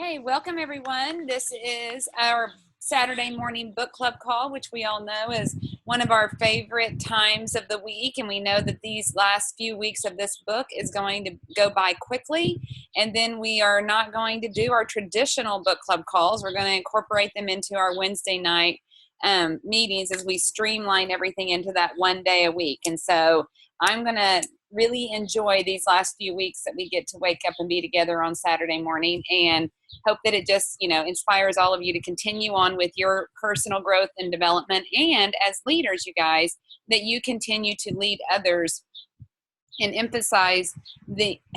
Hey, welcome everyone. This is our Saturday morning book club call, which we all know is one of our favorite times of the week. And we know that these last few weeks of this book is going to go by quickly. And then we are not going to do our traditional book club calls. We're going to incorporate them into our Wednesday night meetings as we streamline everything into that one day a week. And so I'm going to really enjoy these last few weeks that we get to wake up and be together on Saturday morning, and hope that it just, inspires all of you to continue on with your personal growth and development. And as leaders, you guys, that you continue to lead others and emphasize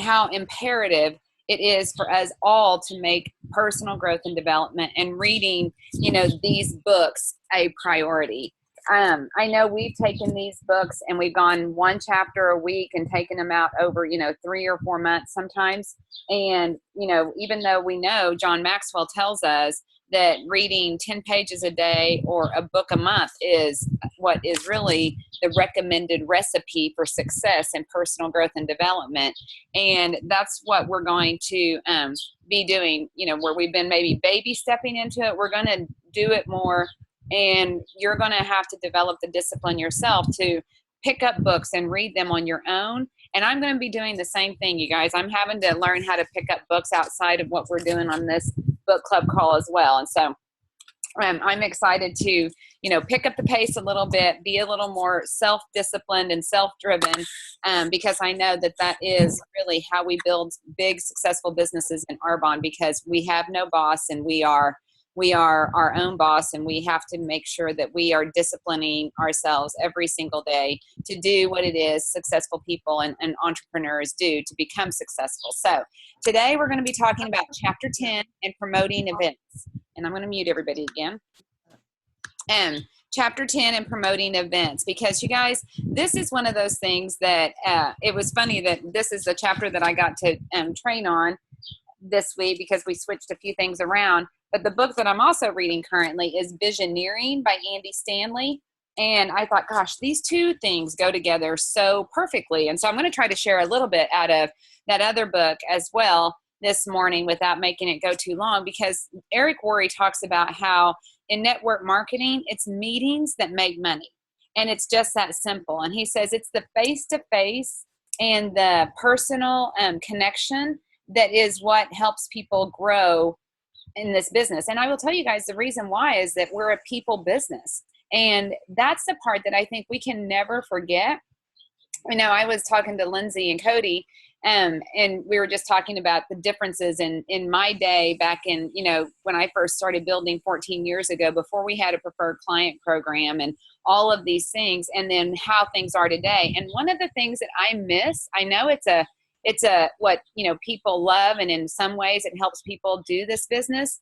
how imperative it is for us all to make personal growth and development and reading, these books a priority. I know we've taken these books and we've gone one chapter a week and taken them out over, 3 or 4 months sometimes. And, even though we know John Maxwell tells us that reading 10 pages a day or a book a month is what is really the recommended recipe for success in personal growth and development. And that's what we're going to be doing, where we've been maybe baby stepping into it. We're going to do it more. And you're going to have to develop the discipline yourself to pick up books and read them on your own. And I'm going to be doing the same thing, you guys. I'm having to learn how to pick up books outside of what we're doing on this book club call as well. And so I'm excited to, pick up the pace a little bit, be a little more self-disciplined and self-driven, because I know that is really how we build big, successful businesses in Arbonne, because we have no boss and we are our own boss, and we have to make sure that we are disciplining ourselves every single day to do what it is successful people and entrepreneurs do to become successful. So today we're going to be talking about chapter 10 and promoting events. And I'm going to mute everybody again. Chapter 10 and promoting events, because you guys, this is one of those things that it was funny that this is the chapter that I got to train on this week, because we switched a few things around. But the book that I'm also reading currently is Visioneering by Andy Stanley. And I thought, gosh, these two things go together so perfectly. And so I'm going to try to share a little bit out of that other book as well this morning without making it go too long, because Eric Worre talks about how in network marketing, it's meetings that make money. And it's just that simple. And he says it's the face-to-face and the personal connection that is what helps people grow in this business. And I will tell you guys, the reason why is that we're a people business. And that's the part that I think we can never forget. I was talking to Lindsay and Cody, and we were just talking about the differences in my day back in, when I first started building 14 years ago, before we had a preferred client program and all of these things, and then how things are today. And one of the things that I miss, I know it's what people love, and in some ways it helps people do this business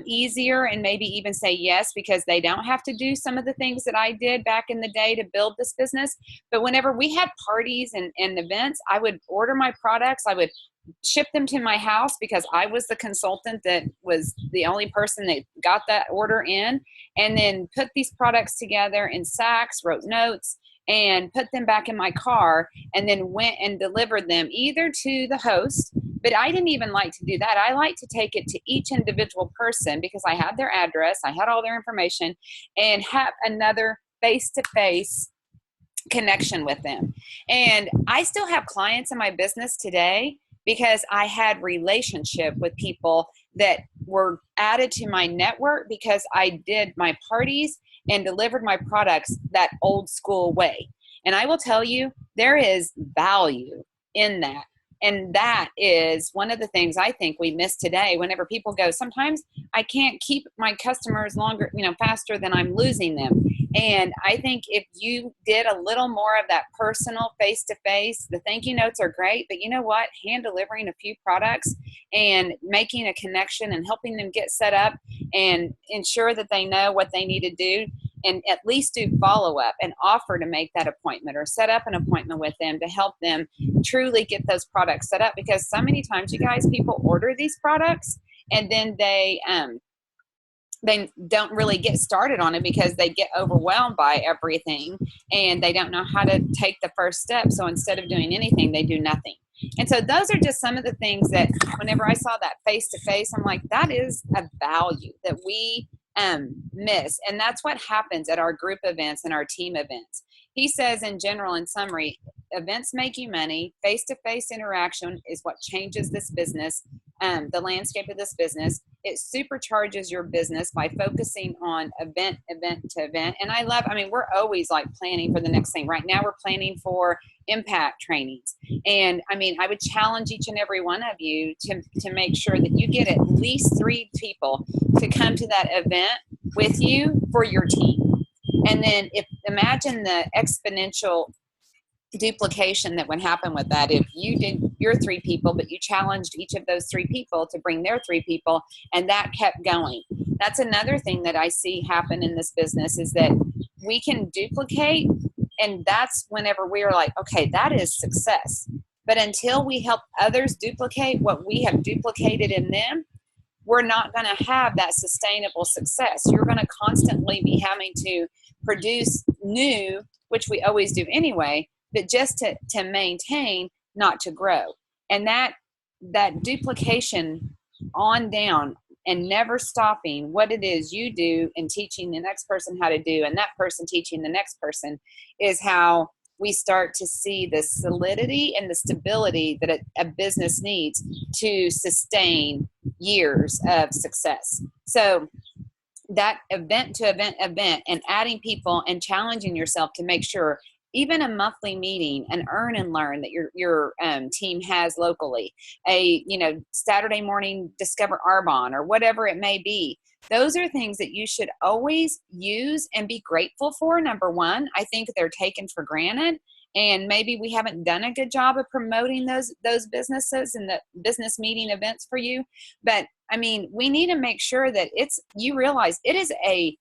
easier, and maybe even say yes, because they don't have to do some of the things that I did back in the day to build this business. But whenever we had parties and events, I would order my products, I would ship them to my house, because I was the consultant that was the only person that got that order in, and then put these products together in sacks, wrote notes, and put them back in my car, and then went and delivered them either to the host. But I didn't even like to do that. I like to take it to each individual person, because I had their address, I had all their information, and have another face-to-face connection with them. And I still have clients in my business today because I had relationship with people that were added to my network, because I did my parties and delivered my products that old school way. And I will tell you, there is value in that. And that is one of the things I think we miss today. Whenever people go, sometimes I can't keep my customers longer, faster than I'm losing them. And I think if you did a little more of that personal face-to-face, the thank you notes are great, but you know what? Hand delivering a few products and making a connection and helping them get set up and ensure that they know what they need to do, and at least do follow-up and offer to make that appointment or set up an appointment with them to help them truly get those products set up. Because so many times, you guys, people order these products and then they don't really get started on it because they get overwhelmed by everything and they don't know how to take the first step. So instead of doing anything, they do nothing. And so those are just some of the things that whenever I saw that face to face, I'm like, that is a value that we miss. And that's what happens at our group events and our team events. He says in general, in summary, events make you money. Face-to-face interaction is what changes this business, the landscape of this business. It supercharges your business by focusing on event to event. And I mean, we're always like planning for the next thing. Right now we're planning for impact trainings. And I mean, I would challenge each and every one of you to make sure that you get at least 3 people to come to that event with you for your team. And then imagine the exponential duplication that would happen with that if you did your 3 people, but you challenged each of those 3 people to bring their 3 people, and that kept going. That's another thing that I see happen in this business, is that we can duplicate, and that's whenever we are like, okay, that is success. But until we help others duplicate what we have duplicated in them, we're not going to have that sustainable success. You're going to constantly be having to produce new, which we always do anyway, but just to maintain, not to grow. And that duplication on down and never stopping what it is you do and teaching the next person how to do, and that person teaching the next person, is how we start to see the solidity and the stability that a business needs to sustain years of success. So that event to event and adding people and challenging yourself to make sure even a monthly meeting, an earn and learn that your team has locally, a Saturday morning Discover Arbonne or whatever it may be. Those are things that you should always use and be grateful for. Number one, I think they're taken for granted, and maybe we haven't done a good job of promoting those businesses and the business meeting events for you. But I mean, we need to make sure that you realize it is a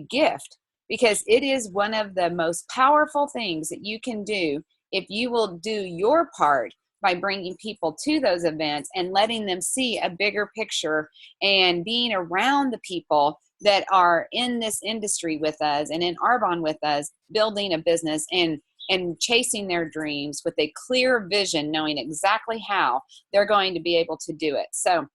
gift, because it is one of the most powerful things that you can do if you will do your part by bringing people to those events and letting them see a bigger picture and being around the people that are in this industry with us and in Arbonne with us, building a business and chasing their dreams with a clear vision, knowing exactly how they're going to be able to do it. So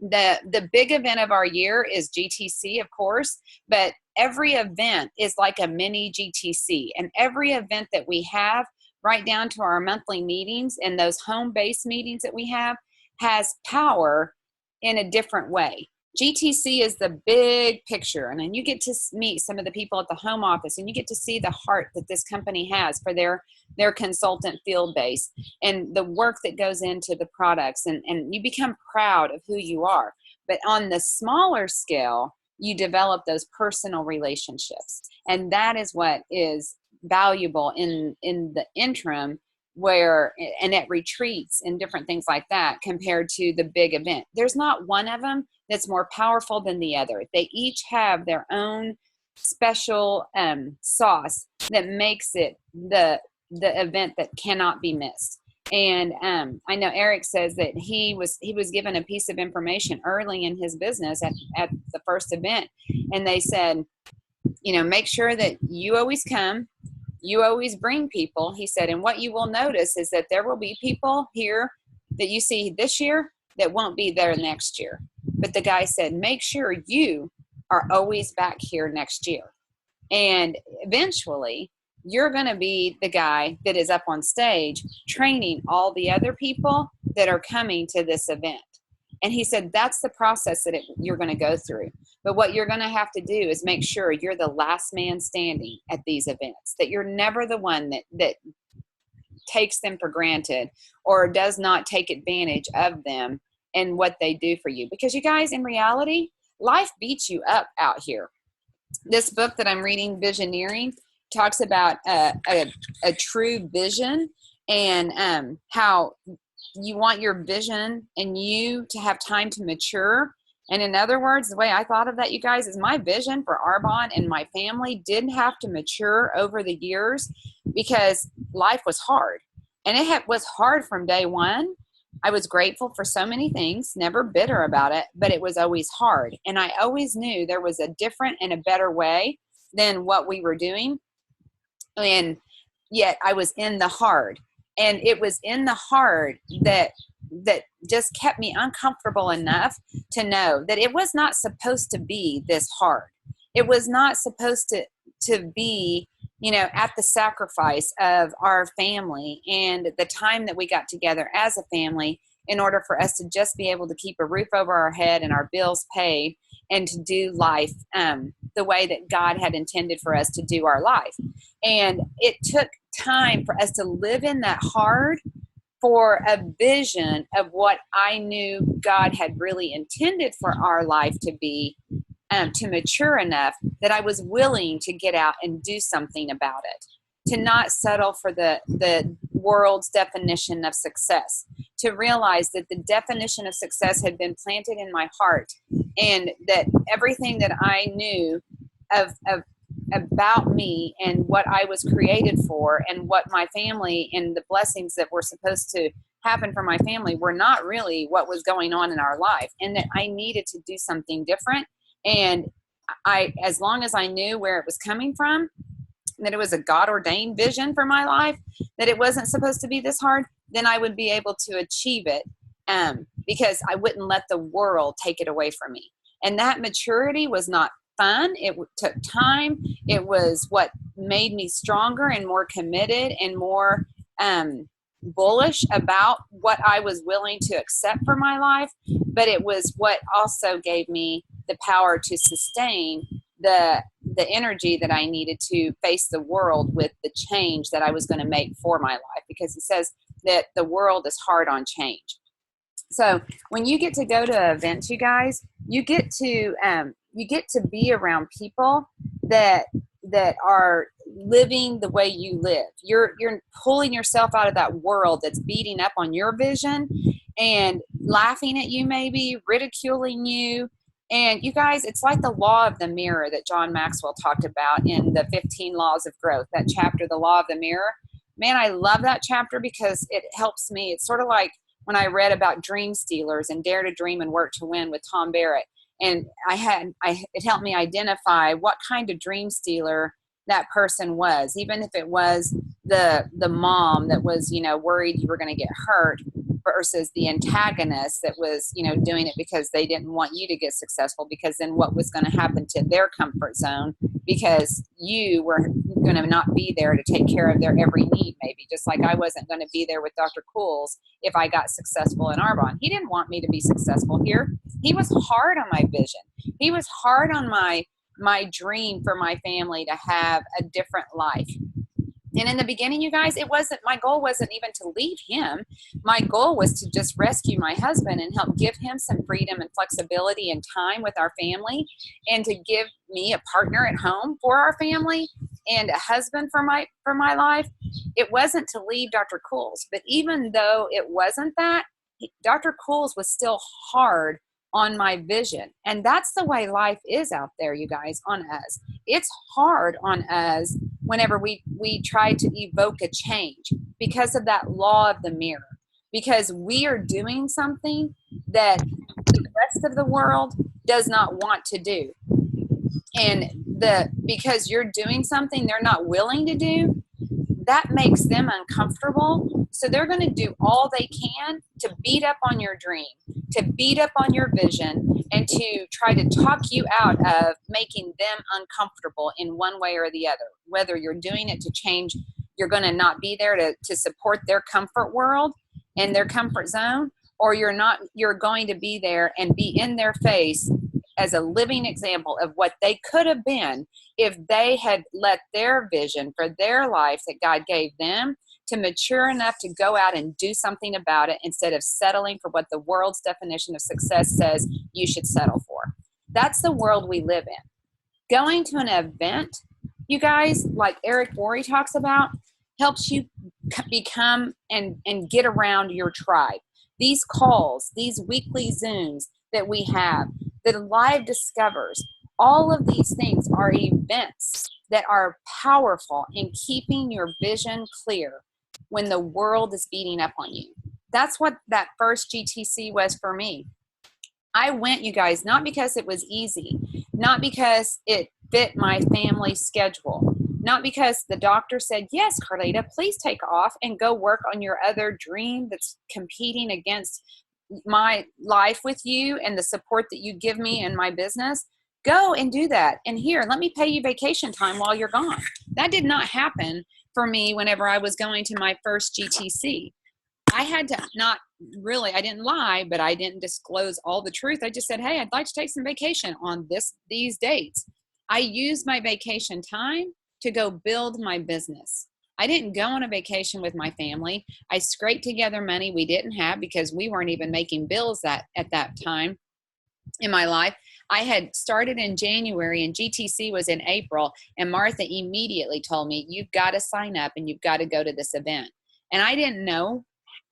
the big event of our year is GTC, of course, but every event is like a mini GTC, and every event that we have, right down to our monthly meetings and those home-based meetings that we have, has power in a different way. GTC is the big picture, and then you get to meet some of the people at the home office, and you get to see the heart that this company has for their consultant field base and the work that goes into the products, and you become proud of who you are. But on the smaller scale, you develop those personal relationships, and that is what is valuable in the interim, and at retreats and different things like that, compared to the big event. There's not one of them that's more powerful than the other. They each have their own special sauce that makes it the event that cannot be missed. And I know Eric says that he was given a piece of information early in his business at the first event, and they said, make sure that you always come. You always bring people, he said, and what you will notice is that there will be people here that you see this year that won't be there next year. But the guy said, make sure you are always back here next year. And eventually, you're going to be the guy that is up on stage training all the other people that are coming to this event. And he said, that's the process that you're going to go through. But what you're going to have to do is make sure you're the last man standing at these events, that you're never the one that takes them for granted or does not take advantage of them and what they do for you. Because you guys, in reality, life beats you up out here. This book that I'm reading, Visioneering, talks about a true vision, and how you want your vision and you to have time to mature. And in other words, the way I thought of that, you guys, is my vision for Arbonne and my family did have to mature over the years, because life was hard. And it was hard from day one. I was grateful for so many things, never bitter about it, but it was always hard. And I always knew there was a different and a better way than what we were doing. And yet I was in the hard. And it was in the hard that just kept me uncomfortable enough to know that it was not supposed to be this hard. It was not supposed to be, at the sacrifice of our family and the time that we got together as a family in order for us to just be able to keep a roof over our head and our bills paid and to do life the way that God had intended for us to do our life. And it took time for us to live in that hard for a vision of what I knew God had really intended for our life to be, to mature enough that I was willing to get out and do something about it, to not settle for the world's definition of success, to realize that the definition of success had been planted in my heart, and that everything that I knew of about me and what I was created for and what my family and the blessings that were supposed to happen for my family were not really what was going on in our life, and that I needed to do something different. And as long as I knew where it was coming from, that it was a God ordained vision for my life, that it wasn't supposed to be this hard, then I would be able to achieve it, because I wouldn't let the world take it away from me. And that maturity was not fun. It took time. It was what made me stronger and more committed and more bullish about what I was willing to accept for my life. But it was what also gave me the power to sustain the energy that I needed to face the world with the change that I was going to make for my life, because it says that the world is hard on change. So when you get to go to events, you guys, you get to be around people that are living the way you live. You're pulling yourself out of that world that's beating up on your vision and laughing at you, maybe ridiculing you. And you guys, it's like the law of the mirror that John Maxwell talked about in the 15 Laws of Growth, that chapter, The Law of the Mirror. Man, I love that chapter because it helps me. It's sort of like when I read about Dream Stealers and Dare to Dream and Work to Win with Tom Barrett. And it helped me identify what kind of dream stealer that person was, even if it was the mom that was, worried you were going to get hurt, versus the antagonist that was, doing it because they didn't want you to get successful, because then what was going to happen to their comfort zone, because you were going to not be there to take care of their every need, maybe, just like I wasn't going to be there with Dr. Cools if I got successful in Arbonne. He didn't want me to be successful here. He was hard on my vision. He was hard on my dream for my family to have a different life. And in the beginning, you guys, my goal wasn't even to leave him. My goal was to just rescue my husband and help give him some freedom and flexibility and time with our family, and to give me a partner at home for our family and a husband for my life. It wasn't to leave Dr. Cools. But even though it wasn't that, Dr. Cools was still hard on my vision. And that's the way life is out there, you guys, on us. It's hard on us whenever we try to evoke a change, because of that law of the mirror, because we are doing something that the rest of the world does not want to do. And because you're doing something they're not willing to do, that makes them uncomfortable. So they're going to do all they can to beat up on your dream, to beat up on your vision, and to try to talk you out of making them uncomfortable in one way or the other. Whether you're doing it to change, you're going to not be there to support their comfort world and their comfort zone, or you're going to be there and be in their face as a living example of what they could have been if they had let their vision for their life that God gave them to mature enough to go out and do something about it, instead of settling for what the world's definition of success says you should settle for. That's the world we live in. Going to an event, you guys, like Eric Worre talks about, helps you become and get around your tribe. These calls, these weekly Zooms that we have, the live discovers, all of these things are events that are powerful in keeping your vision clear when the world is beating up on you. That's what that first GTC was for me. I went, you guys, not because it was easy, not because it fit my family schedule, not because the doctor said, yes, Carlita, please take off and go work on your other dream that's competing against my life with you and the support that you give me in my business. Go and do that. And here, let me pay you vacation time while you're gone. That did not happen for me whenever I was going to my first GTC. I had to not really, I didn't lie, but I didn't disclose all the truth. I just said, hey, I'd like to take some vacation on these dates. I used my vacation time to go build my business. I didn't go on a vacation with my family. I scraped together money we didn't have because we weren't even making bills at that time in my life. I had started in January and GTC was in April, and Martha immediately told me, you've got to sign up and you've got to go to this event. And I didn't know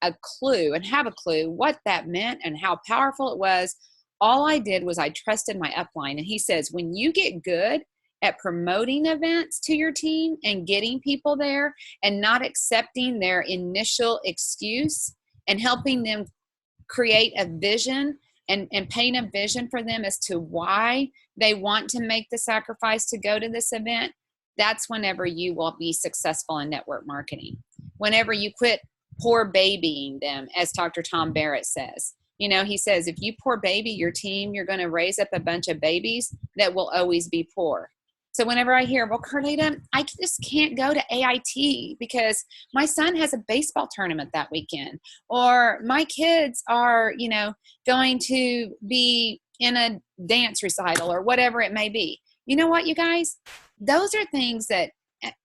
a clue and have a clue what that meant and how powerful it was. All I did was I trusted my upline. And he says, when you get good at promoting events to your team and getting people there and not accepting their initial excuse and helping them create a vision and paint a vision for them as to why they want to make the sacrifice to go to this event, that's whenever you will be successful in network marketing. Whenever you quit poor babying them, as Dr. Tom Barrett says. You know, he says, if you poor baby your team, you're going to raise up a bunch of babies that will always be poor. So whenever I hear, well, Carlita, I just can't go to AIT because my son has a baseball tournament that weekend, or my kids are, you know, going to be in a dance recital or whatever it may be. You know what, you guys? Those are things that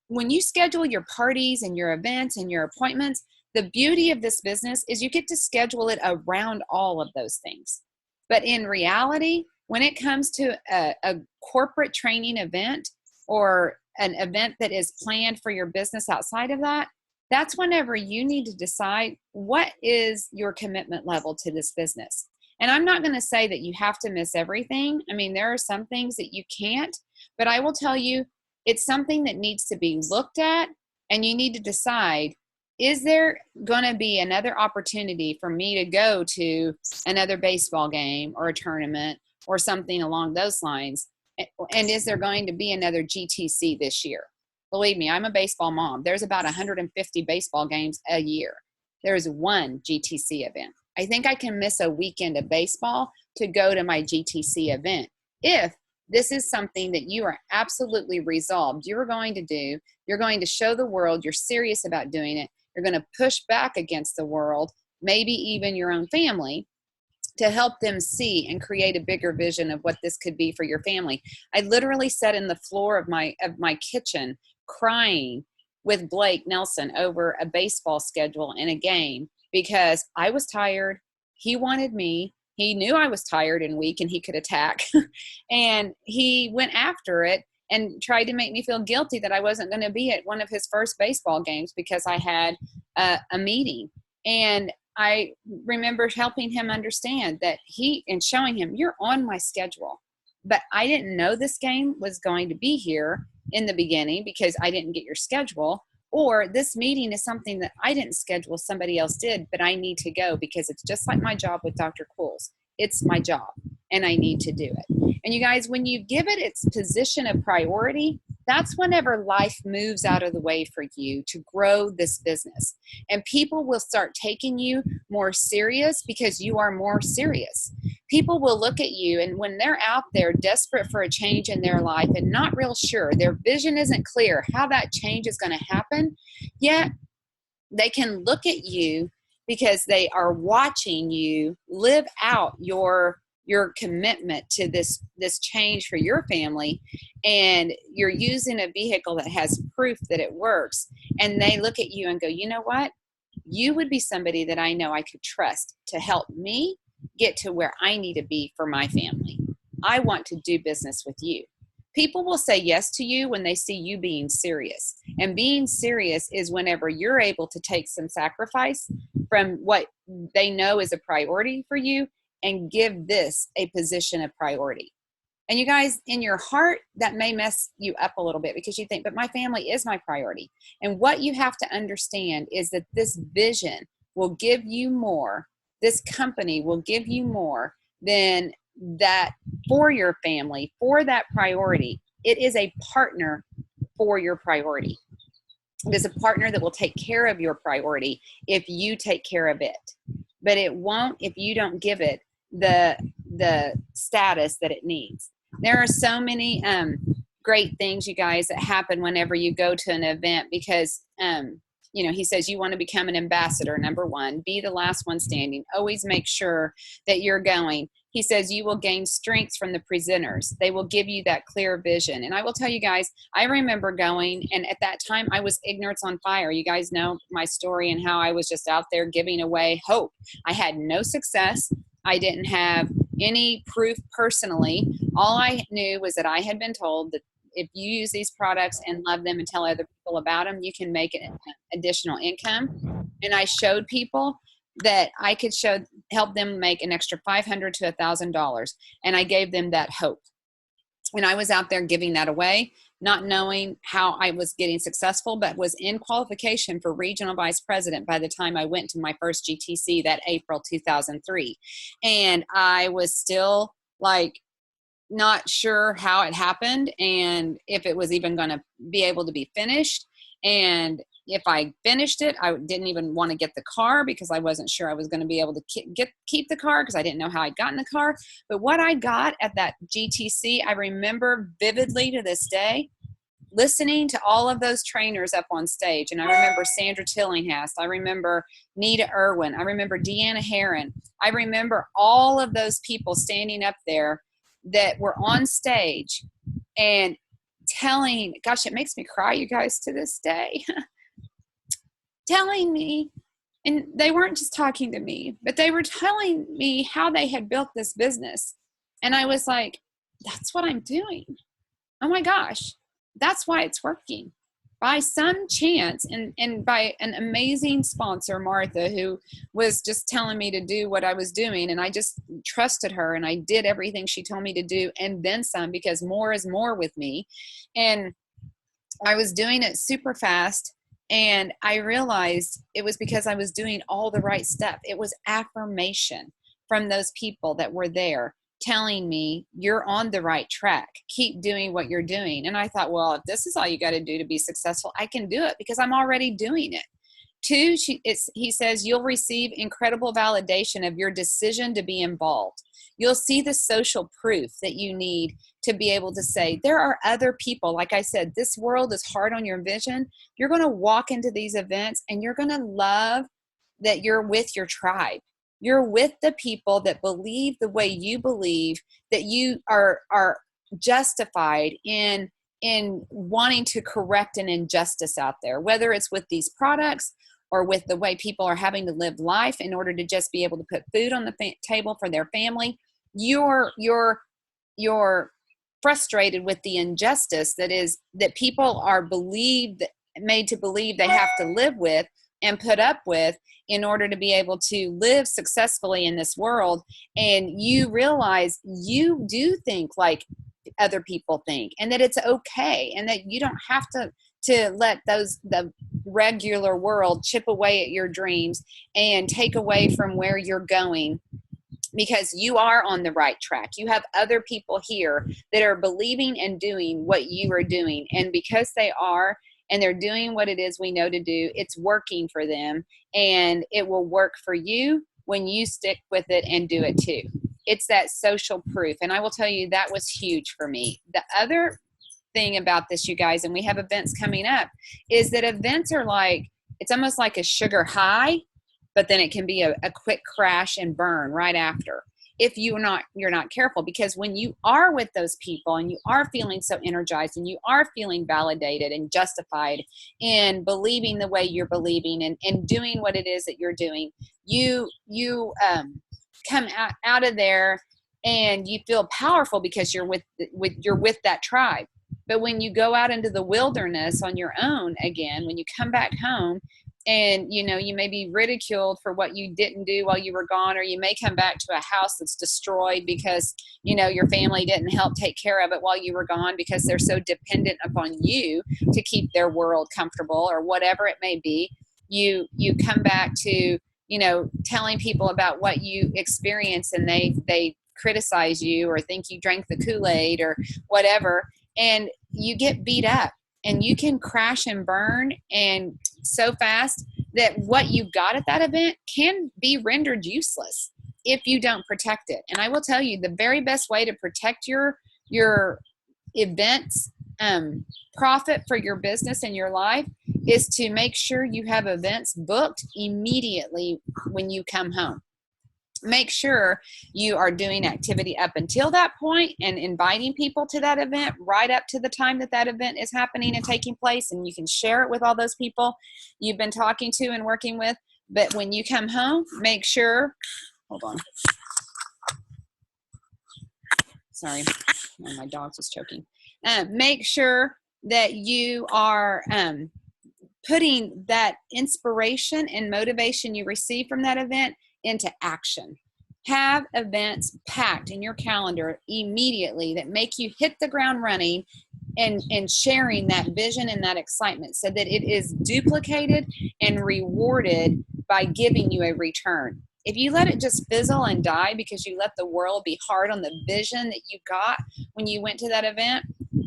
when you schedule your parties and your events and your appointments, the beauty of this business is you get to schedule it around all of those things. But in reality, when it comes to a corporate training event or an event that is planned for your business outside of that, that's whenever you need to decide what is your commitment level to this business. And I'm not going to say that you have to miss everything. I mean, there are some things that you can't, but I will tell you it's something that needs to be looked at, and you need to decide, is there going to be another opportunity for me to go to another baseball game or a tournament or something along those lines? And is there going to be another GTC this year? Believe me, I'm a baseball mom. There's about 150 baseball games a year. There's one GTC event. I think I can miss a weekend of baseball to go to my GTC event. If this is something that you are absolutely resolved, you're going to do, you're going to show the world you're serious about doing it. You're going to push back against the world, maybe even your own family, to help them see and create a bigger vision of what this could be for your family. I literally sat in the floor of my kitchen crying with Blake Nelson over a baseball schedule in a game because I was tired. He wanted me. He knew I was tired and weak and he could attack. And he went after it and tried to make me feel guilty that I wasn't going to be at one of his first baseball games because I had a meeting. And I remember helping him understand that and showing him, you're on my schedule. But I didn't know this game was going to be here in the beginning because I didn't get your schedule. Or this meeting is something that I didn't schedule, somebody else did, but I need to go because it's just like my job with Dr. Cools. It's my job and I need to do it. And you guys, when you give it its position of priority, that's whenever life moves out of the way for you to grow this business. And people will start taking you more serious because you are more serious. People will look at you, and when they're out there desperate for a change in their life and not real sure, their vision isn't clear how that change is going to happen, yet they can look at you because they are watching you live out your commitment to this change for your family, and you're using a vehicle that has proof that it works, and they look at you and go, you know what? You would be somebody that I know I could trust to help me get to where I need to be for my family. I want to do business with you. People will say yes to you when they see you being serious. And being serious is whenever you're able to take some sacrifice from what they know is a priority for you and give this a position of priority. And you guys, in your heart, that may mess you up a little bit because you think, but my family is my priority. And what you have to understand is that this vision will give you more. This company will give you more than that for your family, for that priority. It is a partner for your priority. It is a partner that will take care of your priority if you take care of it, but it won't if you don't give it the status that it needs. There are so many great things, you guys, that happen whenever you go to an event, because he says you want to become an ambassador. Number one, be the last one standing. Always make sure that you're going. He says you will gain strength from the presenters. They will give you that clear vision. And I will tell you guys, I remember going, and at that time I was ignorance on fire. You guys know my story and how I was just out there giving away hope. I had no success. I didn't have any proof personally. All I knew was that I had been told that if you use these products and love them and tell other people about them, you can make an additional income. And I showed people that I could help them make an extra $500 to $1,000. And I gave them that hope. And I was out there giving that away, not knowing how I was getting successful, but was in qualification for regional vice president by the time I went to my first GTC that April 2003. And I was still like, not sure how it happened and if it was even going to be able to be finished. And if I finished it, I didn't even want to get the car because I wasn't sure I was going to be able to keep the car because I didn't know how I'd gotten the car. But what I got at that GTC, I remember vividly to this day, listening to all of those trainers up on stage. And I remember Sandra Tillinghast. I remember Nita Irwin. I remember Deanna Herron. I remember all of those people standing up there that were on stage and telling, gosh, it makes me cry, you guys, to this day, telling me, and they weren't just talking to me, but they were telling me how they had built this business. And I was like, that's what I'm doing. Oh my gosh, that's why it's working. By some chance, and by an amazing sponsor, Martha, who was just telling me to do what I was doing, and I just trusted her, and I did everything she told me to do, and then some, because more is more with me. And I was doing it super fast, and I realized it was because I was doing all the right stuff. It was affirmation from those people that were there telling me, you're on the right track. Keep doing what you're doing. And I thought, well, if this is all you got to do to be successful, I can do it because I'm already doing it. Two, he says, you'll receive incredible validation of your decision to be involved. You'll see the social proof that you need to be able to say, there are other people. Like I said, this world is hard on your vision. You're going to walk into these events and you're going to love that you're with your tribe. You're with the people that believe the way you believe, that you are justified in wanting to correct an injustice out there, whether it's with these products or with the way people are having to live life in order to just be able to put food on the table for their family. You're frustrated with the injustice that people are made to believe they have to live with and put up with in order to be able to live successfully in this world. And you realize you do think like other people think, and that it's okay, and that you don't have to let the regular world chip away at your dreams and take away from where you're going, because you are on the right track. You have other people here that are believing and doing what you are doing. And because they are, and they're doing what it is we know to do, it's working for them, and it will work for you when you stick with it and do it too. It's that social proof. And I will tell you, that was huge for me. The other thing about this, you guys, and we have events coming up, is that events are like, it's almost like a sugar high, but then it can be a quick crash and burn right after if you're not careful. Because when you are with those people and you are feeling so energized and you are feeling validated and justified in believing the way you're believing and doing what it is that you're doing, you come out of there and you feel powerful because you're with that tribe. But when you go out into the wilderness on your own again, when you come back home, and you may be ridiculed for what you didn't do while you were gone, or you may come back to a house that's destroyed because your family didn't help take care of it while you were gone, because they're so dependent upon you to keep their world comfortable, or whatever it may be. You come back to telling people about what you experience, and they criticize you or think you drank the Kool-Aid or whatever, and you get beat up. and you can crash and burn and so fast that what you got at that event can be rendered useless if you don't protect it. And I will tell you, the very best way to protect your events profit for your business and your life is to make sure you have events booked immediately when you come home. Make sure you are doing activity up until that point and inviting people to that event right up to the time that that event is happening and taking place, and you can share it with all those people you've been talking to and working with. But when you come home, make sure, hold on, sorry, my dog's just choking. Make sure that you are putting that inspiration and motivation you receive from that event into action. Have events packed in your calendar immediately that make you hit the ground running and sharing that vision and that excitement so that it is duplicated and rewarded by giving you a return. If you let it just fizzle and die because you let the world be hard on the vision that you got when you went to that event,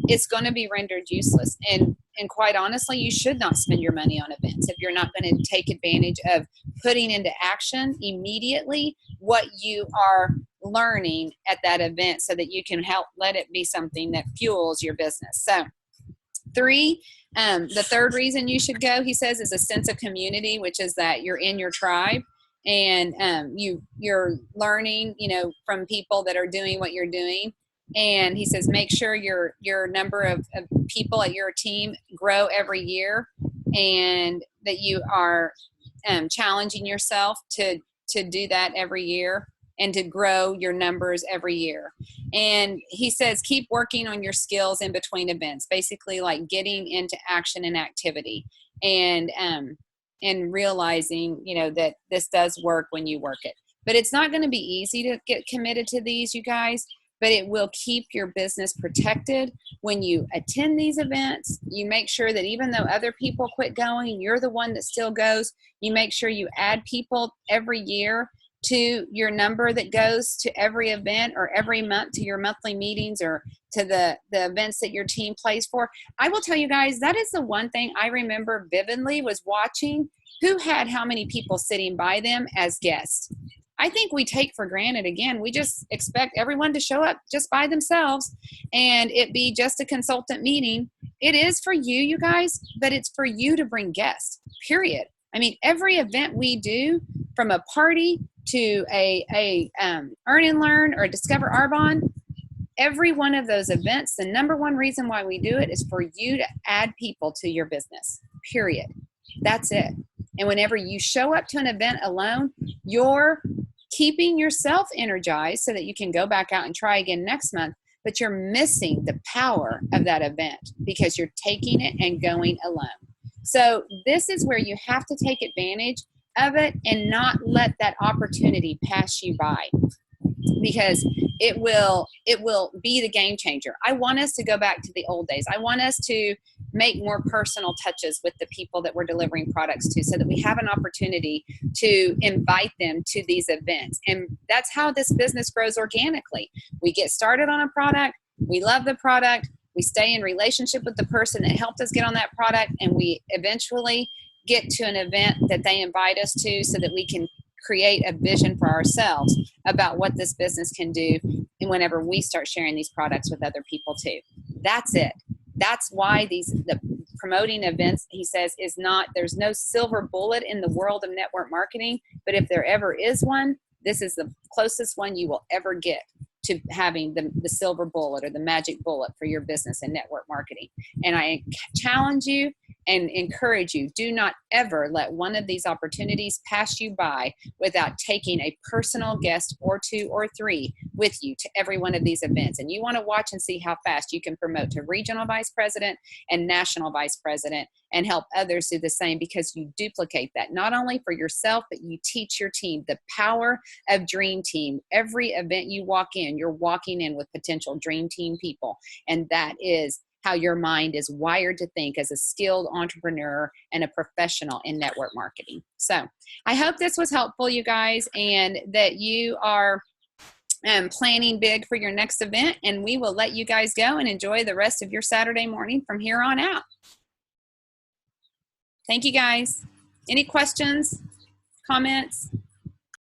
it's going to be rendered useless. And quite honestly, you should not spend your money on events if you're not going to take advantage of putting into action immediately what you are learning at that event so that you can help let it be something that fuels your business. So the third reason you should go, he says, is a sense of community, which is that you're in your tribe and you're learning, from people that are doing what you're doing. And he says, make sure your number of people at your team grow every year, and that you are challenging yourself to do that every year and to grow your numbers every year. And he says, keep working on your skills in between events, basically like getting into action and activity and realizing, that this does work when you work it. But it's not going to be easy to get committed to these, you guys. But it will keep your business protected when you attend these events. You make sure that even though other people quit going, you're the one that still goes. You make sure you add people every year to your number that goes to every event, or every month to your monthly meetings, or to the events that your team plays for. I will tell you guys, that is the one thing I remember vividly, was watching who had how many people sitting by them as guests. I think we take for granted, again, we just expect everyone to show up just by themselves and it be just a consultant meeting. It is for you, you guys, but it's for you to bring guests, period. I mean, every event we do, from a party to a Earn and Learn or a Discover Arbonne, every one of those events, the number one reason why we do it is for you to add people to your business, period. That's it. And whenever you show up to an event alone, you're keeping yourself energized so that you can go back out and try again next month, but you're missing the power of that event because you're taking it and going alone. So this is where you have to take advantage of it and not let that opportunity pass you by, because it will be the game changer. I want us to go back to the old days. I want us to make more personal touches with the people that we're delivering products to, so that we have an opportunity to invite them to these events. And that's how this business grows organically. We get started on a product, we love the product, we stay in relationship with the person that helped us get on that product, and we eventually get to an event that they invite us to, so that we can create a vision for ourselves about what this business can do, and whenever we start sharing these products with other people too. That's it. That's why the promoting events, he says, there's no silver bullet in the world of network marketing, but if there ever is one, this is the closest one you will ever get to having the silver bullet or the magic bullet for your business and network marketing. And I challenge you and encourage you, do not ever let one of these opportunities pass you by without taking a personal guest or two or three with you to every one of these events. And you want to watch and see how fast you can promote to regional vice president and national vice president and help others do the same, because you duplicate that, not only for yourself, but you teach your team the power of Dream Team. Every event you walk in, you're walking in with potential Dream Team people. And that is how your mind is wired to think as a skilled entrepreneur and a professional in network marketing. So I hope this was helpful, you guys, and that you are planning big for your next event, and we will let you guys go and enjoy the rest of your Saturday morning from here on out. Thank you, guys. Any questions, comments?